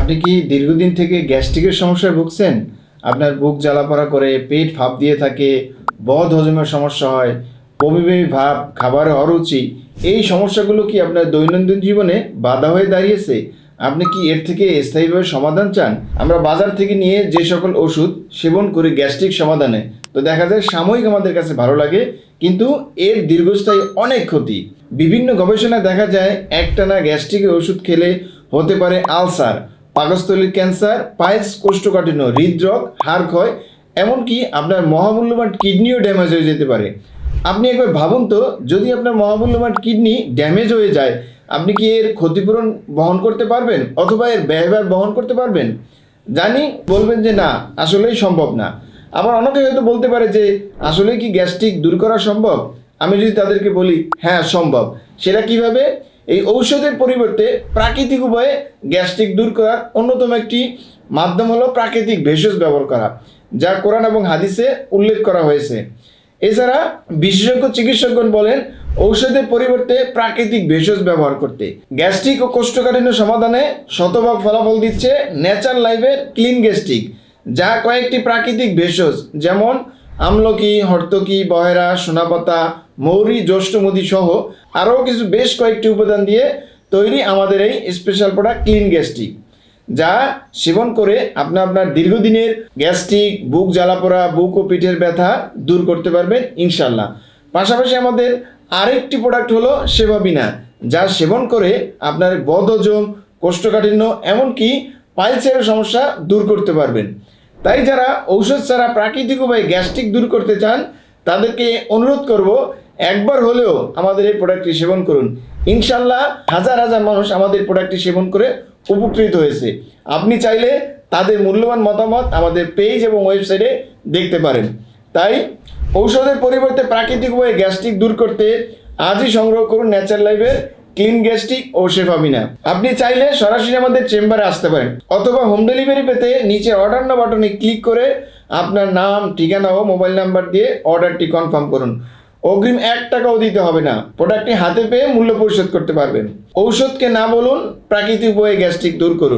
আপনি কি দীর্ঘদিন থেকে গ্যাস্ট্রিকের সমস্যায় ভুগছেন? আপনার বুক জ্বালাপোড়া করে, পেট ফাঁপ দিয়ে থাকে, বদ হজমের সমস্যা হয়, বমি বমি ভাব, খাবারে অরুচি, এই সমস্যাগুলো কি আপনার দৈনন্দিন জীবনে বাধা হয়ে দাঁড়িয়েছে? আপনি কি এর থেকে স্থায়ীভাবে সমাধান চান? আমরা বাজার থেকে নিয়ে যে সকল ওষুধ সেবন করি গ্যাস্ট্রিক সমাধানে, তো দেখা যায় সাময়িক আমাদের কাছে ভালো লাগে, কিন্তু এর দীর্ঘস্থায়ী অনেক ক্ষতি। বিভিন্ন গবেষণায় দেখা যায় একটানা গ্যাস্ট্রিকের ওষুধ খেলে হতে পারে আলসার, পাকস্থলীর ক্যান্সার, পাইলস, কোষ্ঠকাঠিন্য, হৃদরোগ, হাড় ক্ষয়, এমনকি আপনার মহামূল্যবান কিডনিও ড্যামেজ হয়ে যেতে পারে। আপনি একবার ভাবুন তো, যদি আপনার মহামূল্যবান কিডনি ড্যামেজ হয়ে যায়, আপনি কি এর ক্ষতিপূরণ বহন করতে পারবেন, অথবা এর ব্যয়ভার বহন করতে পারবেন? জানি বলবেন যে না, আসলেই সম্ভব না। আবার অনেকে হয়তো বলতে পারে যে আসলে কি গ্যাস্ট্রিক দূর করা সম্ভব? আমি যদি তাদেরকে বলি হ্যাঁ সম্ভব, সেটা কিভাবে? এই ঔষধের পরিবর্তে প্রাকৃতিক উপায়ে গ্যাস্ট্রিক দূর করার অন্যতম একটি মাধ্যম হলো প্রাকৃতিক ভেষজ ব্যবহার করা, যা কোরআন এবং হাদিসে উল্লেখ করা হয়েছে। এছাড়া বিশেষজ্ঞ চিকিৎসকগণ বলেন ঔষধের পরিবর্তে প্রাকৃতিক ভেষজ ব্যবহার করতে। গ্যাস্ট্রিক ও কোষ্ঠকাঠিন্য সমাধানে শতভাগ ফলাফল দিচ্ছে ন্যাচার লাইফের ক্লিন গ্যাস্ট্রিক, যা কয়েকটি প্রাকৃতিক ভেষজ যেমন আমলকি, হর্তকি, বহেরা, সোনাপাতা, মৌরি, জ্যৈষ্ঠমধু সহ আরও কিছু বেশ কয়েকটি উপাদান দিয়ে তৈরি আমাদের এই স্পেশাল প্রোডাক্ট ক্লিন গ্যাস্ট্রিক, যা সেবন করে আপনার দীর্ঘদিনের গ্যাস্ট্রিক, বুক জ্বালাপোড়া, বুক ও পিঠের ব্যথা দূর করতে পারবেন ইনশাল্লাহ। পাশাপাশি আমাদের আরেকটি প্রোডাক্ট হলো সেভাবিনা, যা সেবন করে আপনার বদহজম, কোষ্ঠকাঠিন্য, এমনকি পাইলসের সমস্যা দূর করতে পারবেন। তাই যারা ঔষধ ছাড়া প্রাকৃতিক উপায়ে গ্যাস্ট্রিক দূর করতে চান, তাদেরকে অনুরোধ করব একবার হলেও আমাদের এই প্রোডাক্টটি সেবন করুন। ইনশাল্লাহ হাজার হাজার মানুষ আমাদের প্রোডাক্টটি সেবন করে উপকৃত হয়েছে। আপনি চাইলে তাদের মূল্যবান মতামত আমাদের পেজ এবং ওয়েবসাইটে দেখতে পারেন। তাই ঔষধের পরিবর্তে প্রাকৃতিক উপায়ে গ্যাস্ট্রিক দূর করতে আজই সংগ্রহ করুন ন্যাচার লাইফের ক্লিন গ্যাস্ট্রিক ও শেফাবিনা। আপনি চাইলে সরাসরি আমাদের চেম্বারে আসতে পারেন, অথবা হোম ডেলিভারি পেতে নিচে অর্ডার নাও বাটনে ক্লিক করে আপনার নাম, ঠিকানা ও মোবাইল নাম্বার দিয়ে অর্ডারটি কনফার্ম করুন। অগ্রিম 1 টাকাও দিতে হবে না, প্রোডাক্টটি হাতে পেয়ে মূল্য পরিশোধ করতে পারবেন। ঔষধকে না বলুন, প্রাকৃতিক উপায়ে গ্যাস্ট্রিক দূর করুন।